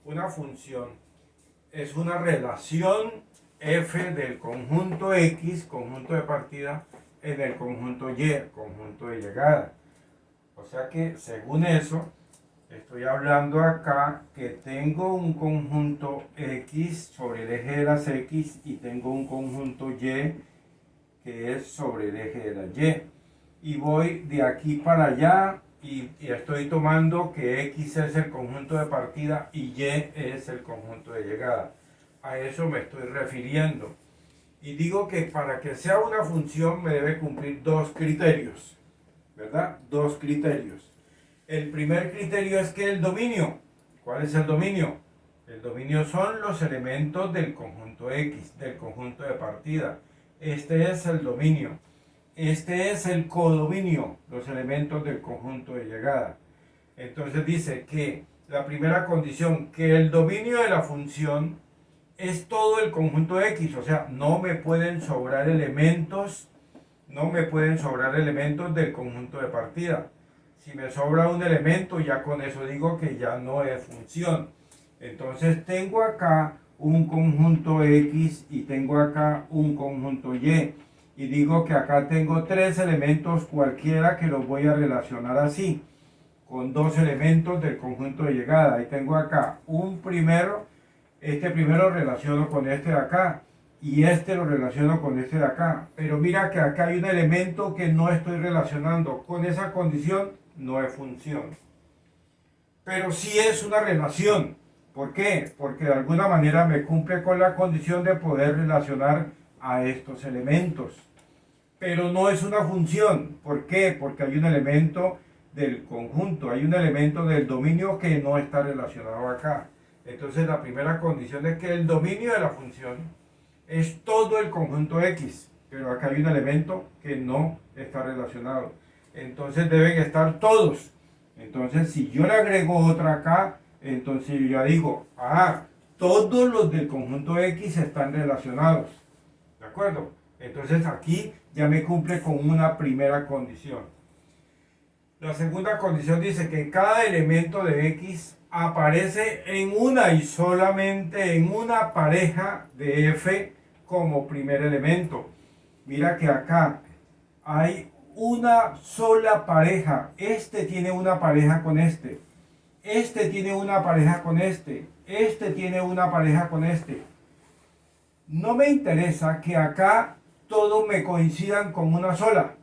una función es una relación f del conjunto X, conjunto de partida, en el conjunto Y, conjunto de llegada. O sea que según eso, estoy hablando acá que tengo un conjunto X sobre el eje de las X y tengo un conjunto Y que es sobre el eje de la Y. Y voy de aquí para allá y estoy tomando que X es el conjunto de partida y Y es el conjunto de llegada. A eso me estoy refiriendo. Y digo que para que sea una función me debe cumplir dos criterios, ¿verdad? Dos criterios. El primer criterio es que el dominio. ¿Cuál es el dominio? El dominio son los elementos del conjunto X, del conjunto de partida. Este es el dominio. Este es el codominio, los elementos del conjunto de llegada. Entonces dice que la primera condición, que el dominio de la función es todo el conjunto X, o sea, no me pueden sobrar elementos, del conjunto de partida. Si me sobra un elemento, ya con eso digo que ya no es función. Entonces tengo acá un conjunto X y tengo acá un conjunto Y. Y digo que acá tengo tres elementos cualquiera que los voy a relacionar así, con dos elementos del conjunto de llegada. Y tengo acá un primero, este primero relaciono con este de acá, y este lo relaciono con este de acá. Pero mira que acá hay un elemento que no estoy relacionando. Con esa condición no es función. Pero sí es una relación. ¿Por qué? Porque de alguna manera me cumple con la condición de poder relacionar a estos elementos. Pero no es una función. ¿Por qué? Porque hay un elemento del conjunto, hay un elemento del dominio que no está relacionado acá. Entonces la primera condición es que el dominio de la función es todo el conjunto X, pero acá hay un elemento que no está relacionado. Entonces deben estar todos. Entonces si yo le agrego otra acá, entonces yo ya digo, todos los del conjunto X están relacionados. ¿De acuerdo? Entonces aquí ya me cumple con una primera condición. La segunda condición dice que cada elemento de X aparece en una y solamente en una pareja de F como primer elemento. Mira que acá hay una sola pareja. Este tiene una pareja con este. Este tiene una pareja con este. Este tiene una pareja con este. No me interesa que acá todos me coincidan con una sola.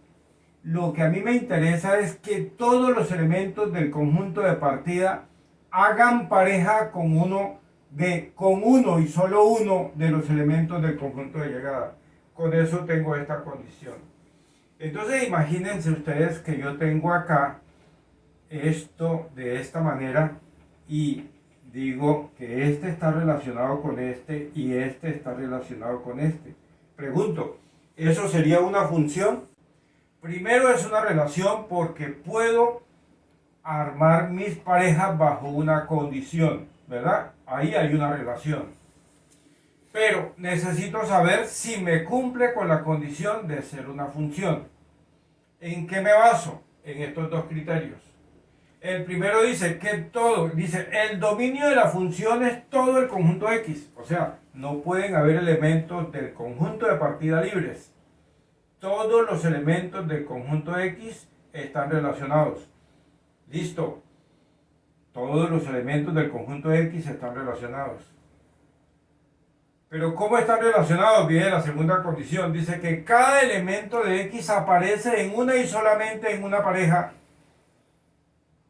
Lo que a mí me interesa es que todos los elementos del conjunto de partida hagan pareja con uno y solo uno de los elementos del conjunto de llegada. Con eso tengo esta condición. Entonces imagínense ustedes que yo tengo acá esto de esta manera y digo que este está relacionado con este y este está relacionado con este. Pregunto, ¿eso sería una función? Primero es una relación porque puedo armar mis parejas bajo una condición, ¿verdad? Ahí hay una relación. Pero necesito saber si me cumple con la condición de ser una función. ¿En qué me baso? En estos dos criterios. El primero dice que el dominio de la función es todo el conjunto X. O sea, no pueden haber elementos del conjunto de partida libres. Todos los elementos del conjunto X están relacionados. Listo. Todos los elementos del conjunto X están relacionados. Pero ¿cómo están relacionados? Viene la segunda condición. Dice que cada elemento de X aparece en una y solamente en una pareja.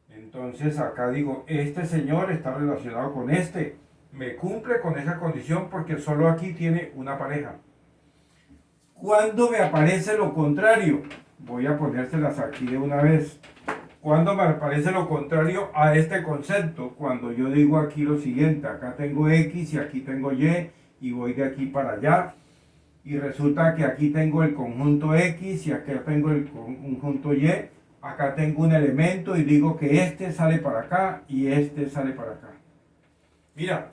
Entonces acá digo, este señor está relacionado con este. Me cumple con esa condición porque solo aquí tiene una pareja. Cuando me aparece lo contrario, voy a ponérselas aquí de una vez. Cuando me aparece lo contrario a este concepto, cuando yo digo aquí lo siguiente, acá tengo X y aquí tengo Y voy de aquí para allá. Y resulta que aquí tengo el conjunto X y acá tengo el conjunto Y. Acá tengo un elemento y digo que este sale para acá y este sale para acá. Mira,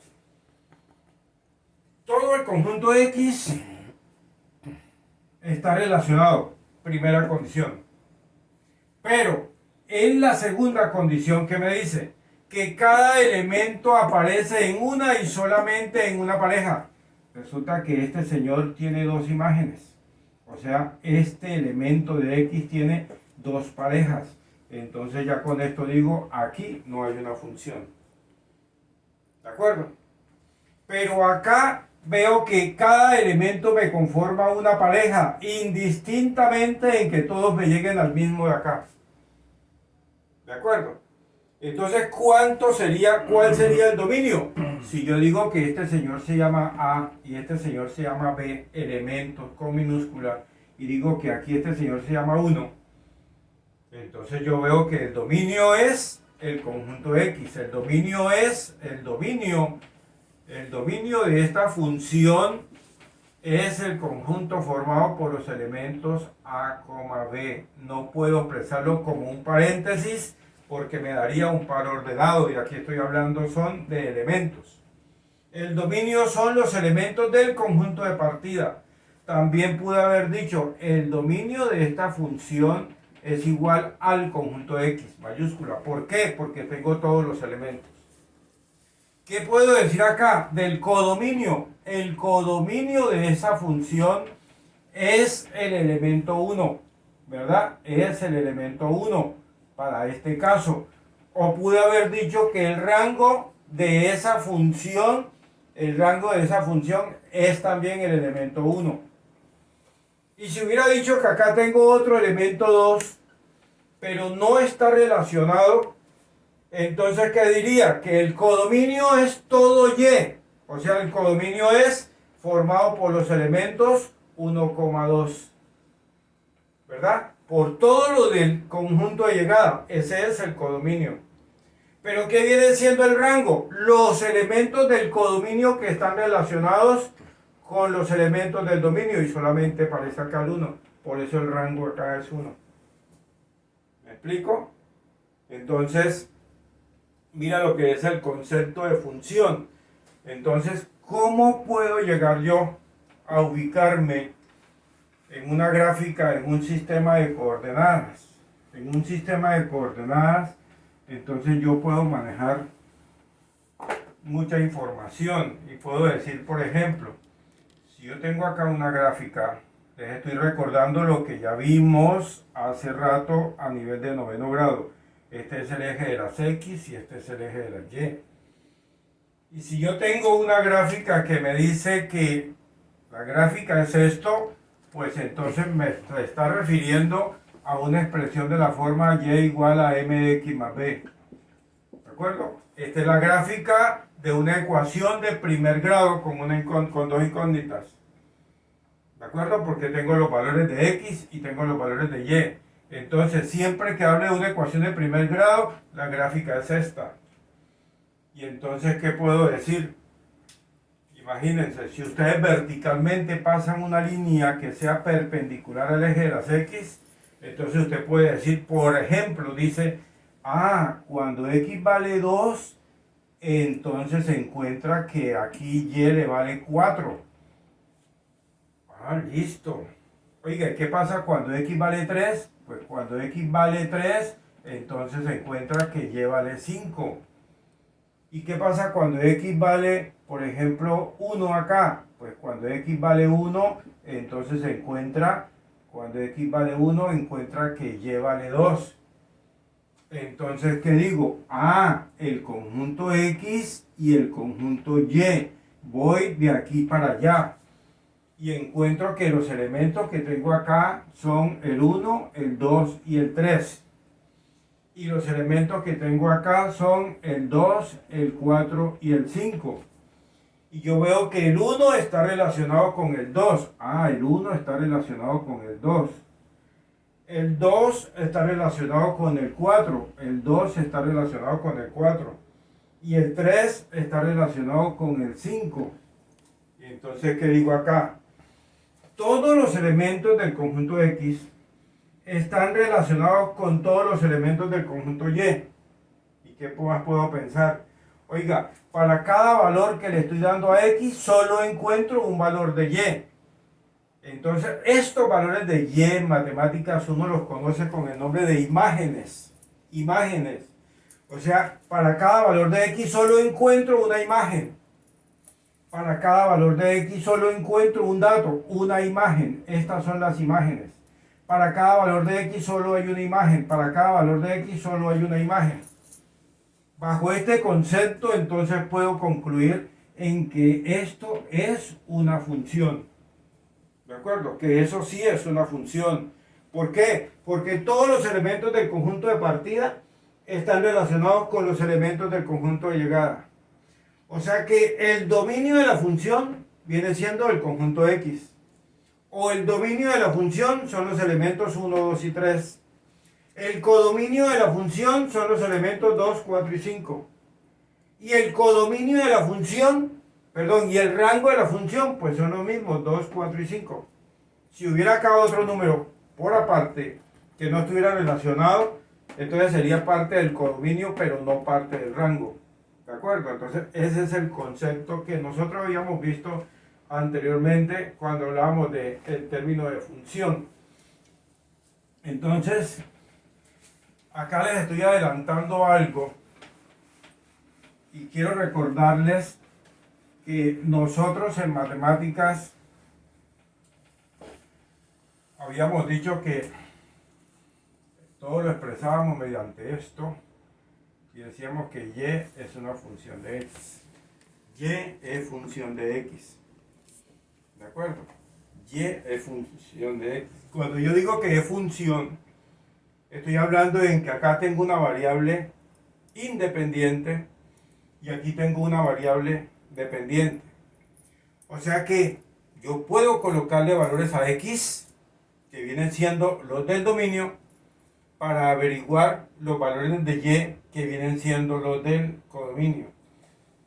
todo el conjunto X está relacionado, primera condición. Pero en la segunda condición que me dice que cada elemento aparece en una y solamente en una pareja. Resulta que este señor tiene dos imágenes. O sea, este elemento de X tiene dos parejas. Entonces ya con esto digo, aquí no hay una función. ¿De acuerdo? Pero acá veo que cada elemento me conforma una pareja, indistintamente en que todos me lleguen al mismo de acá. ¿De acuerdo? Entonces, ¿cuál sería el dominio? Si yo digo que este señor se llama A y este señor se llama B, elementos con minúscula, y digo que aquí este señor se llama 1, entonces yo veo que el dominio es el conjunto X. El dominio es el dominio de esta función es el conjunto formado por los elementos A, B. No puedo expresarlo como un paréntesis porque me daría un par ordenado, y aquí estoy hablando son de elementos. El dominio son los elementos del conjunto de partida. También pude haber dicho, el dominio de esta función es igual al conjunto X, mayúscula. ¿Por qué? Porque tengo todos los elementos. ¿Qué puedo decir acá? Del codominio. El codominio de esa función es el elemento 1, ¿verdad? Es el elemento 1 para este caso. O pude haber dicho que el rango de esa función es también el elemento 1. Y si hubiera dicho que acá tengo otro elemento 2, pero no está relacionado, entonces ¿qué diría? Que el codominio es todo Y. O sea, el codominio es formado por los elementos 1,2. ¿Verdad? Por todo lo del conjunto de llegada. Ese es el codominio. Pero ¿qué viene siendo el rango? Los elementos del codominio que están relacionados con los elementos del dominio, y solamente aparece acá el 1. Por eso el rango acá es 1. ¿Me explico? Entonces, mira lo que es el concepto de función. Entonces, ¿cómo puedo llegar yo a ubicarme en una gráfica, en un sistema de coordenadas? En un sistema de coordenadas, entonces yo puedo manejar mucha información y puedo decir, por ejemplo, si yo tengo acá una gráfica, les estoy recordando lo que ya vimos hace rato a nivel de noveno grado. Este es el eje de las X y este es el eje de las Y. Y si yo tengo una gráfica que me dice que la gráfica es esto, pues entonces me está refiriendo a una expresión de la forma Y igual a mx más b. ¿De acuerdo? Esta es la gráfica de una ecuación de primer grado con dos incógnitas. ¿De acuerdo? Porque tengo los valores de X y tengo los valores de Y. Entonces, siempre que hable de una ecuación de primer grado, la gráfica es esta. Y entonces, ¿qué puedo decir? Imagínense, si ustedes verticalmente pasan una línea que sea perpendicular al eje de las X, entonces usted puede decir, por ejemplo, dice, cuando X vale 2, entonces se encuentra que aquí Y le vale 4. Listo. Oiga, ¿qué pasa cuando X vale 3? Pues cuando X vale 3, entonces se encuentra que Y vale 5. ¿Y qué pasa cuando X vale, por ejemplo, 1 acá? Pues cuando X vale 1, entonces se encuentra, cuando X vale 1, encuentra que Y vale 2. Entonces, ¿qué digo? El conjunto X y el conjunto Y. Voy de aquí para allá. Y encuentro que los elementos que tengo acá son el 1, el 2 y el 3. Y los elementos que tengo acá son el 2, el 4 y el 5. Y yo veo que el 1 está relacionado con el 2. El 1 está relacionado con el 2. El 2 está relacionado con el 4. El 2 está relacionado con el 4. Y el 3 está relacionado con el 5. Y entonces, ¿qué digo acá? Todos los elementos del conjunto X están relacionados con todos los elementos del conjunto Y. ¿Y qué más puedo pensar? Oiga, para cada valor que le estoy dando a X, solo encuentro un valor de Y. Entonces, estos valores de Y en matemáticas uno los conoce con el nombre de imágenes. Imágenes. O sea, para cada valor de x solo encuentro una imagen. Para cada valor de x solo encuentro un dato, una imagen. Estas son las imágenes. Para cada valor de x solo hay una imagen. Para cada valor de x solo hay una imagen. Bajo este concepto, entonces puedo concluir en que esto es una función. ¿De acuerdo? Que eso sí es una función. ¿Por qué? Porque todos los elementos del conjunto de partida están relacionados con los elementos del conjunto de llegada. O sea que el dominio de la función viene siendo el conjunto X. O el dominio de la función son los elementos 1, 2 y 3. El codominio de la función son los elementos 2, 4 y 5. Y el codominio de la función, y el rango de la función, pues son los mismos, 2, 4 y 5. Si hubiera acá otro número por aparte que no estuviera relacionado, entonces sería parte del codominio, pero no parte del rango. ¿De acuerdo? Entonces ese es el concepto que nosotros habíamos visto anteriormente cuando hablábamos del término de función. Entonces, acá les estoy adelantando algo y quiero recordarles que nosotros en matemáticas habíamos dicho que todo lo expresábamos mediante esto y decíamos que y es una función de x. Y es función de x. ¿De acuerdo? Y es función de x. Cuando yo digo que es función, estoy hablando en que acá tengo una variable independiente y aquí tengo una variable dependiente. O sea que yo puedo colocarle valores a x, que vienen siendo los del dominio, para averiguar los valores de y, que vienen siendo los del codominio.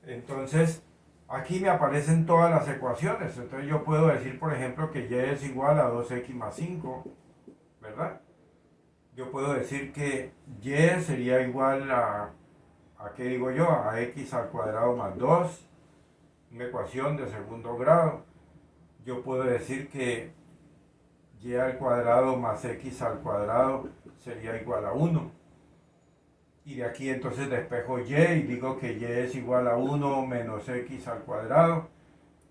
Entonces, aquí me aparecen todas las ecuaciones. Entonces yo puedo decir, por ejemplo, que y es igual a 2x más 5, ¿verdad? Yo puedo decir que y sería igual a ¿qué digo yo? A x al cuadrado más 2, una ecuación de segundo grado. Yo puedo decir que y al cuadrado más x al cuadrado sería igual a 1. Y de aquí entonces despejo y digo que y es igual a 1 menos x al cuadrado.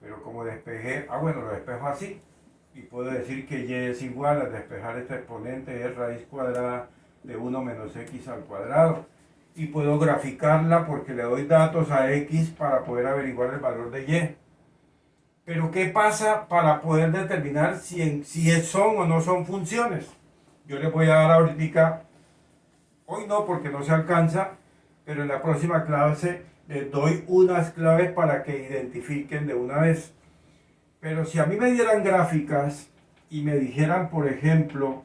Pero como despejé, lo despejo así. Y puedo decir que y es igual a despejar este exponente, es raíz cuadrada de 1 menos x al cuadrado. Y puedo graficarla porque le doy datos a x para poder averiguar el valor de y. Pero ¿qué pasa para poder determinar si son o no son funciones? Yo les voy a dar ahorita, hoy no porque no se alcanza, pero en la próxima clase les doy unas claves para que identifiquen de una vez. Pero si a mí me dieran gráficas y me dijeran, por ejemplo,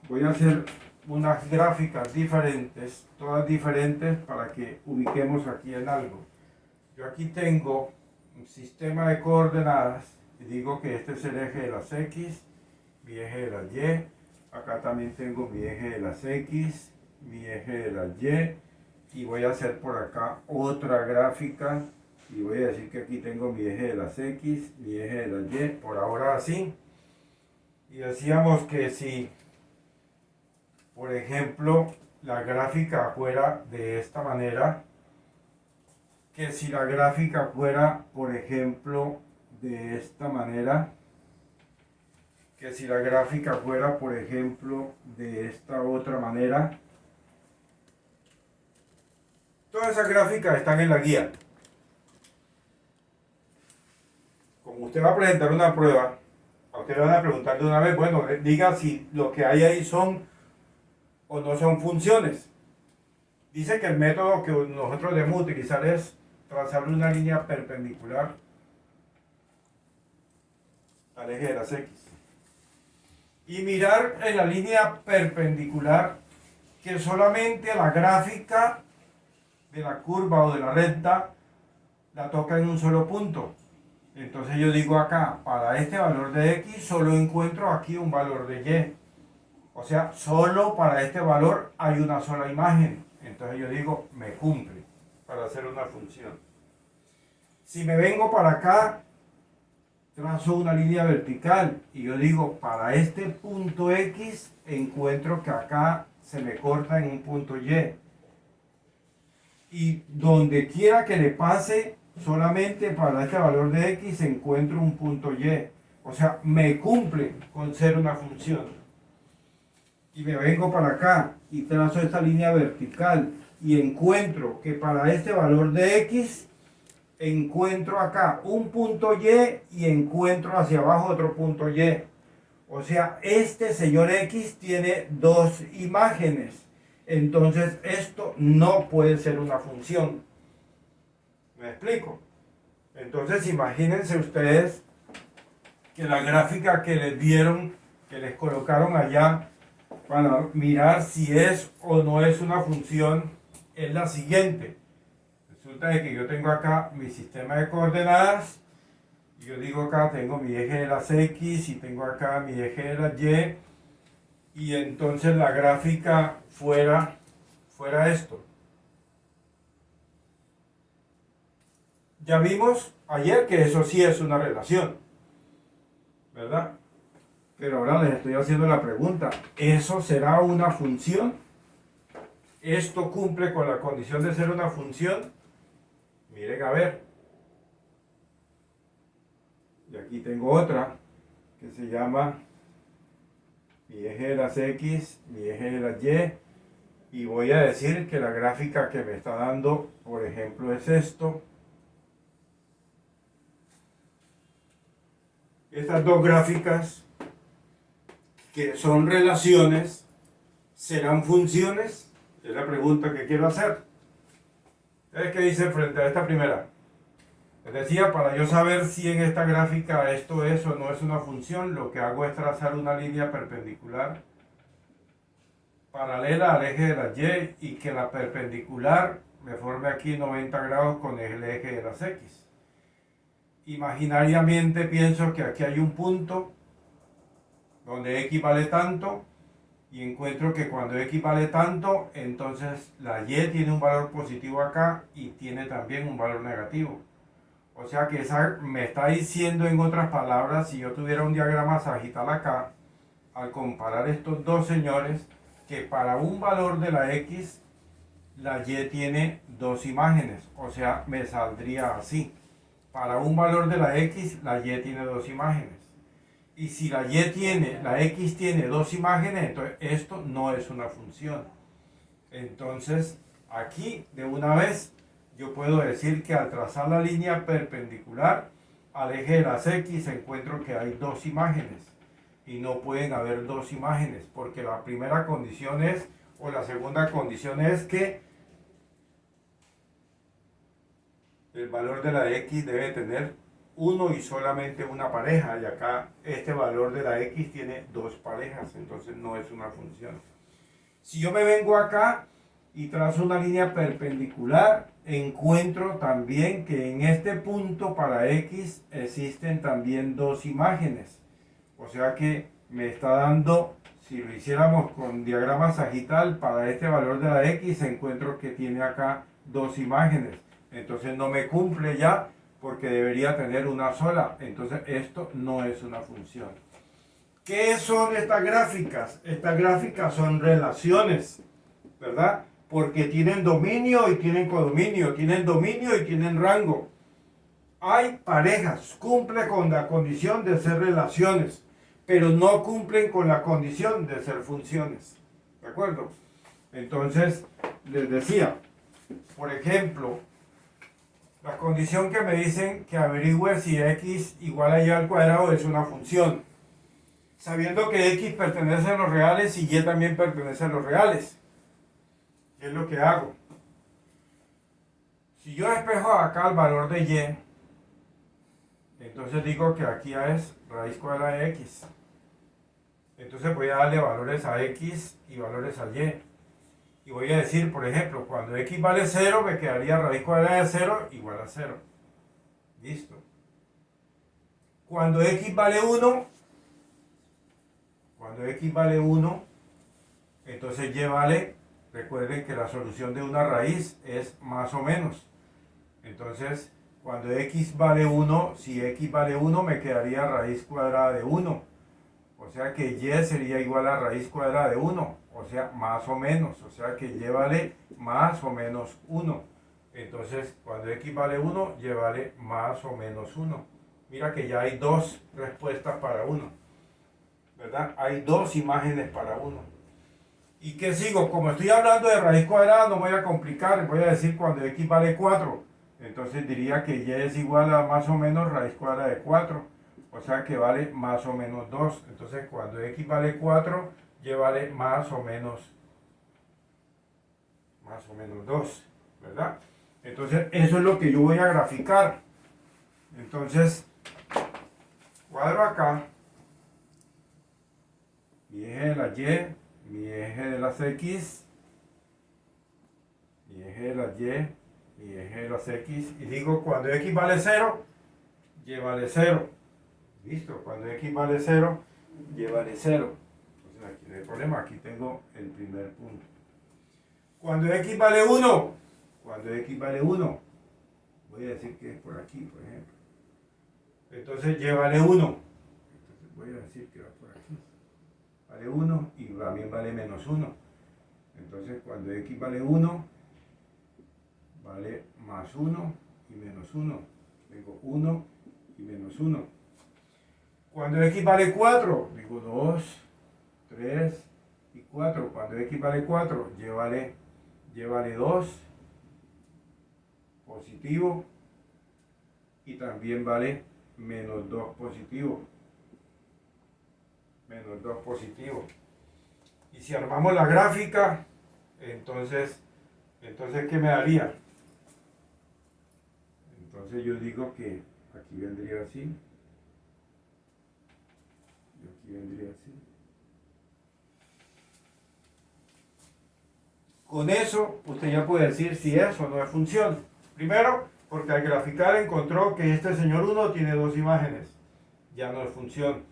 voy a hacer unas gráficas diferentes, todas diferentes para que ubiquemos aquí en algo. Yo aquí tengo un sistema de coordenadas y digo que este es el eje de las x, mi eje de las y, acá también tengo mi eje de las x, mi eje de las y voy a hacer por acá otra gráfica y voy a decir que aquí tengo mi eje de las x, mi eje de las y, por ahora así. Y decíamos que si, por ejemplo, la gráfica fuera de esta manera, que si la gráfica fuera, por ejemplo, de esta manera, que si la gráfica fuera, por ejemplo, de esta otra manera, todas esas gráficas están en la guía. Como usted va a presentar una prueba, a usted le van a preguntar de una vez, bueno, diga si lo que hay ahí son o no son funciones. Dice que el método que nosotros debemos utilizar es trazarle una línea perpendicular al eje de las x. Y mirar en la línea perpendicular que solamente la gráfica de la curva o de la recta la toca en un solo punto. Entonces yo digo acá, para este valor de x solo encuentro aquí un valor de y. O sea, solo para este valor hay una sola imagen. Entonces yo digo, me cumple para hacer una función. Si me vengo para acá, trazo una línea vertical y yo digo, para este punto x encuentro que acá se me corta en un punto y. y donde quiera que le pase, solamente para este valor de x encuentro un punto y. O sea, me cumple con ser una función. Y me vengo para acá y trazo esta línea vertical y encuentro que para este valor de x encuentro acá un punto y encuentro hacia abajo otro punto y. O sea, este señor x tiene dos imágenes. Entonces esto no puede ser una función. ¿Me explico? Entonces imagínense ustedes que la gráfica que les dieron, que les colocaron allá para mirar si es o no es una función, es la siguiente. Resulta de que yo tengo acá mi sistema de coordenadas. Yo digo acá tengo mi eje de las x y tengo acá mi eje de las y. Y entonces la gráfica fuera esto. Ya vimos ayer que eso sí es una relación, ¿verdad? Pero ahora les estoy haciendo la pregunta, ¿eso será una función? ¿Esto cumple con la condición de ser una función? Miren a ver. Y aquí tengo otra que se llama mi eje de las x, mi eje de las y. Y voy a decir que la gráfica que me está dando, por ejemplo, es esto. Estas dos gráficas, que son relaciones, ¿serán funciones? Es la pregunta que quiero hacer. ¿Qué dice frente a esta primera? Les decía, para yo saber si en esta gráfica esto es o no es una función, lo que hago es trazar una línea perpendicular paralela al eje de la y y que la perpendicular me forme aquí 90 grados con el eje de las x. Imaginariamente pienso que aquí hay un punto donde x vale tanto y encuentro que cuando x vale tanto, entonces la y tiene un valor positivo acá y tiene también un valor negativo. O sea que esa me está diciendo, en otras palabras, si yo tuviera un diagrama sagital acá, al comparar estos dos señores, que para un valor de la x, la y tiene dos imágenes. O sea, me saldría así. Para un valor de la x, la y tiene dos imágenes. Y si la x tiene dos imágenes, entonces esto no es una función. Entonces, aquí de una vez yo puedo decir que al trazar la línea perpendicular al eje de las x encuentro que hay dos imágenes. Y no pueden haber dos imágenes, porque la primera condición es, o la segunda condición es que el valor de la x debe tener uno y solamente una pareja, y acá este valor de la x tiene dos parejas, entonces no es una función. Si yo me vengo acá y trazo una línea perpendicular, encuentro también que en este punto para x existen también dos imágenes. O sea que me está dando, si lo hiciéramos con diagrama sagital, para este valor de la x encuentro que tiene acá dos imágenes. Entonces no me cumple ya porque debería tener una sola. Entonces esto no es una función. ¿Qué son estas gráficas? Estas gráficas son relaciones, ¿verdad? Porque tienen dominio y tienen codominio, tienen dominio y tienen rango. Hay parejas, cumple con la condición de ser relaciones, pero no cumplen con la condición de ser funciones. ¿De acuerdo? Entonces, les decía, por ejemplo, la condición que me dicen que averigüe si x igual a y al cuadrado es una función, sabiendo que x pertenece a los reales y y también pertenece a los reales. ¿Qué es lo que hago? Si yo despejo acá el valor de y, entonces digo que aquí es raíz cuadrada de x. Entonces voy a darle valores a x y valores a y. Y voy a decir, por ejemplo, cuando x vale 0, me quedaría raíz cuadrada de 0 igual a 0. Listo. Cuando x vale 1, entonces y vale, recuerden que la solución de una raíz es más o menos. Entonces, cuando x vale 1, si x vale 1, me quedaría raíz cuadrada de 1. O sea que y sería igual a raíz cuadrada de 1. O sea, más o menos. O sea que y vale más o menos 1. Entonces, cuando x vale 1, y vale más o menos 1. Mira que ya hay dos respuestas para 1, ¿verdad? Hay dos imágenes para 1. ¿Y qué sigo? Como estoy hablando de raíz cuadrada, no me voy a complicar, voy a decir cuando x vale 4. Entonces diría que y es igual a más o menos raíz cuadrada de 4. O sea que vale más o menos 2. Entonces cuando x vale 4, y vale más o menos 2, ¿verdad? Entonces eso es lo que yo voy a graficar. Entonces, cuadro acá mi eje de la y, mi eje de las x, mi eje de las y, mi eje de las x, y digo cuando x vale 0, y vale 0. Listo, cuando x vale 0, y vale 0. Entonces aquí no hay problema, aquí tengo el primer punto. Cuando x vale 1, cuando x vale 1, voy a decir que es por aquí, por ejemplo. Entonces y vale 1. Entonces voy a decir que va por aquí. Vale 1 y también vale menos 1. Entonces cuando x vale 1, vale más 1 y menos 1. Tengo 1 y menos 1. Cuando x vale 4, digo 2, 3 y 4. Cuando x vale 4, y vale 2, positivo, y también vale menos 2 positivo. Menos 2 positivo. Y si armamos la gráfica, entonces ¿qué me daría? Entonces yo digo que aquí vendría así, y aquí vendría así. Con eso usted ya puede decir si es o no es función. Primero, porque al graficar encontró que este señor 1 tiene dos imágenes, ya no es función.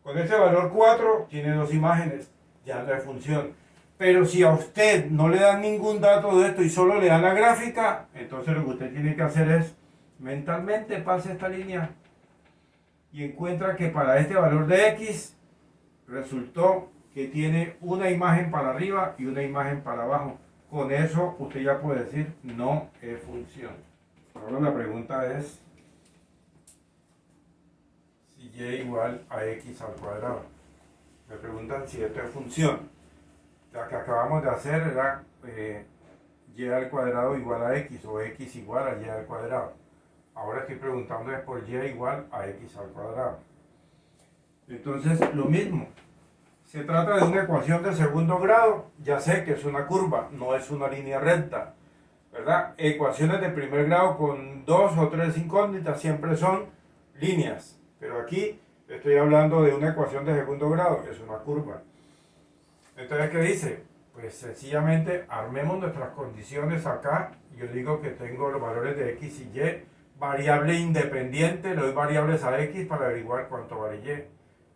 Con este valor 4 tiene dos imágenes, ya no es función. Pero si a usted no le dan ningún dato de esto y solo le dan la gráfica, entonces lo que usted tiene que hacer es mentalmente pase esta línea y encuentra que para este valor de x resultó que tiene una imagen para arriba y una imagen para abajo. Con eso usted ya puede decir no es función. Ahora la pregunta es si y igual a x al cuadrado. Me preguntan si esto es función. La que acabamos de hacer era y al cuadrado igual a x o x igual a y al cuadrado. Ahora estoy preguntando es por y igual a x al cuadrado. Entonces lo mismo. Se trata de una ecuación de segundo grado. Ya sé que es una curva, no es una línea recta, ¿verdad? Ecuaciones de primer grado con dos o tres incógnitas siempre son líneas. Pero aquí estoy hablando de una ecuación de segundo grado, es una curva. Entonces, ¿qué dice? Pues sencillamente armemos nuestras condiciones acá. Yo digo que tengo los valores de x y y, variable independiente, le doy variables a x para averiguar cuánto vale y.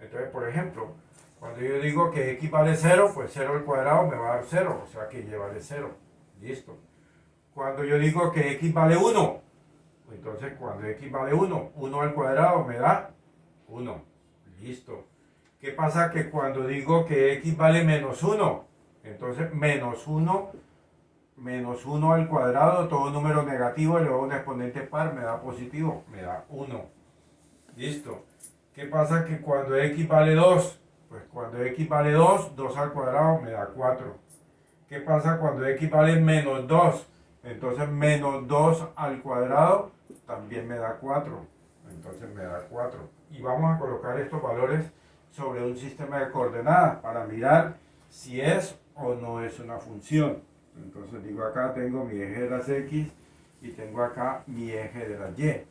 Entonces, por ejemplo, cuando yo digo que x vale 0, pues 0 al cuadrado me va a dar 0, o sea que y vale 0. Listo. Cuando yo digo que x vale 1, entonces cuando x vale 1, 1 al cuadrado me da 1. Listo. ¿Qué pasa? Que cuando digo que x vale menos 1, entonces menos 1 al cuadrado, todo número negativo, elevado a un exponente par, me da positivo, me da 1. Listo. ¿Qué pasa? Que cuando x vale 2, pues cuando x vale 2, 2 al cuadrado me da 4. ¿Qué pasa cuando x vale menos 2? Entonces menos 2 al cuadrado también me da 4. Entonces me da 4. Y vamos a colocar estos valores sobre un sistema de coordenadas para mirar si es o no es una función. Entonces digo acá tengo mi eje de las x y tengo acá mi eje de las y.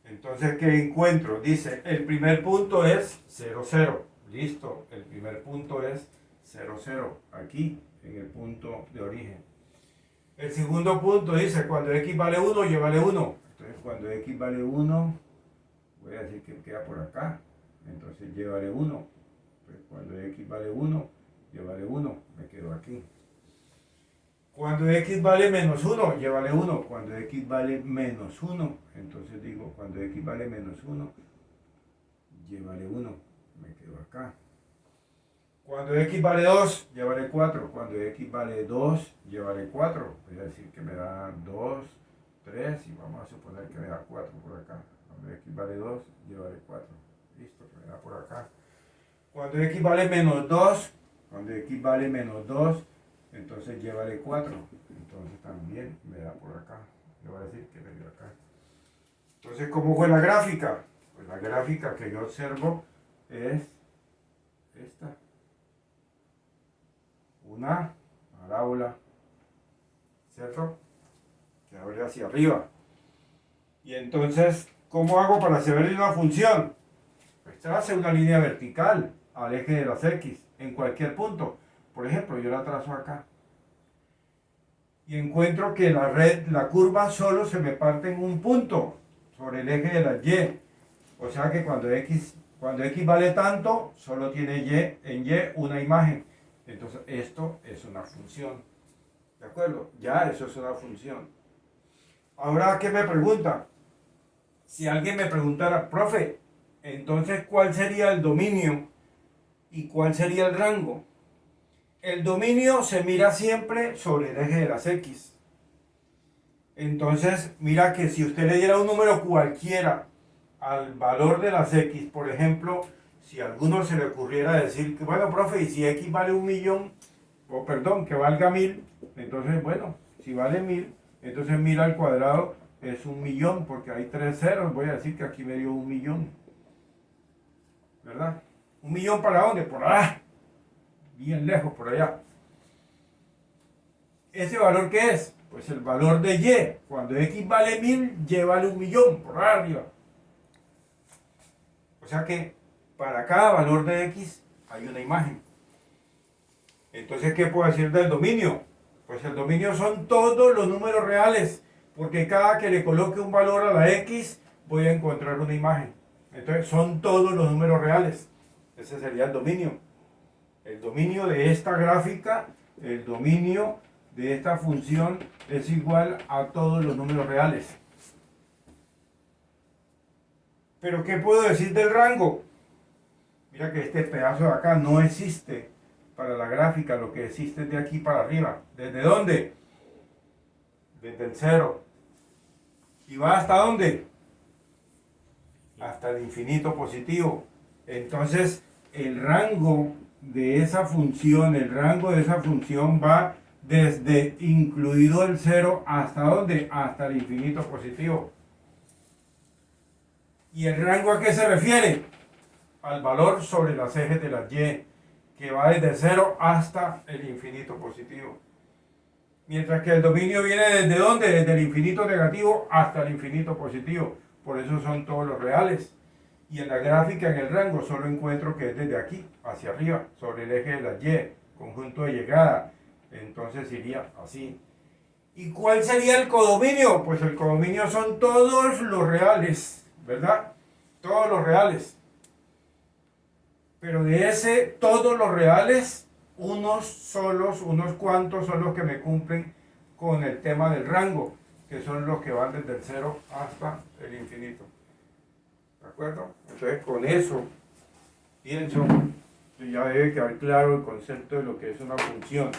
Entonces, ¿qué encuentro? Dice, el primer punto es 0, 0. Listo, el primer punto es 0, 0. Aquí, en el punto de origen. El segundo punto dice, cuando x vale 1, y vale 1. Entonces, cuando x vale 1, voy a decir que queda por acá. Entonces, y vale 1. Entonces, cuando x vale 1, y vale 1. Me quedo aquí. Cuando x vale menos 1, y vale 1. Cuando x vale menos 1, entonces digo, cuando x vale menos 1, y vale 1. Me quedo acá. Cuando x vale 2, llevaré 4. Cuando x vale 2, llevaré 4. Voy a decir que me da 2, 3 y vamos a suponer que me da 4 por acá. Cuando x vale 2, llevaré 4. Listo, que me da por acá. Cuando x vale menos 2, cuando x vale menos 2, entonces llevaré 4. Entonces también me da por acá. Le voy a decir que me dio acá. Entonces, ¿cómo fue la gráfica? Pues la gráfica que yo observo es esta. Una parábola, ¿cierto? Que abre hacia arriba. Y entonces, ¿cómo hago para saber una función? Pues trace una línea vertical al eje de las X en cualquier punto. Por ejemplo, yo la trazo acá. Y encuentro que la curva solo se me parte en un punto sobre el eje de las Y. O sea que cuando X vale tanto, solo tiene en Y una imagen. Entonces esto es una función. ¿De acuerdo? Ya eso es una función. Ahora, ¿qué me pregunta? Si alguien me preguntara, profe, entonces ¿cuál sería el dominio y cuál sería el rango? El dominio se mira siempre sobre el eje de las X. Entonces, mira que si usted le diera un número cualquiera al valor de las X, por ejemplo, si a alguno se le ocurriera decir que, bueno, profe, y si X vale 1.000.000, o perdón, que valga 1.000, entonces, bueno, si vale 1.000, entonces 1.000 al cuadrado es 1.000.000, porque hay 3 ceros, voy a decir que aquí me dio 1.000.000, ¿verdad? ¿1.000.000 para dónde? Por allá, bien lejos, por allá. ¿Ese valor qué es? Pues el valor de Y. Cuando X vale 1.000, Y vale 1.000.000, por arriba. O sea que para cada valor de X hay una imagen. Entonces, ¿qué puedo decir del dominio? Pues el dominio son todos los números reales, porque cada que le coloque un valor a la X, voy a encontrar una imagen. Entonces, son todos los números reales. Ese sería el dominio. El dominio de esta gráfica, el dominio de esta función es igual a todos los números reales. Pero ¿qué puedo decir del rango? Mira que este pedazo de acá no existe para la gráfica, lo que existe es de aquí para arriba. ¿Desde dónde? Desde el 0. ¿Y va hasta dónde? Hasta el infinito positivo. Entonces, el rango de esa función va desde incluido el 0 hasta dónde? Hasta el infinito positivo. ¿Y el rango a qué se refiere? Al valor sobre las ejes de las Y, que va desde 0 hasta el infinito positivo. Mientras que el dominio viene desde dónde? Desde el infinito negativo hasta el infinito positivo. Por eso son todos los reales. Y en la gráfica, en el rango, solo encuentro que es desde aquí hacia arriba, sobre el eje de las Y, conjunto de llegada. Entonces iría así. ¿Y cuál sería el codominio? Pues el codominio son todos los reales, ¿verdad? Todos los reales. Pero de ese, todos los reales, unos cuantos son los que me cumplen con el tema del rango, que son los que van desde el 0 hasta el infinito. ¿De acuerdo? Entonces, con eso, pienso que ya debe quedar claro el concepto de lo que es una función.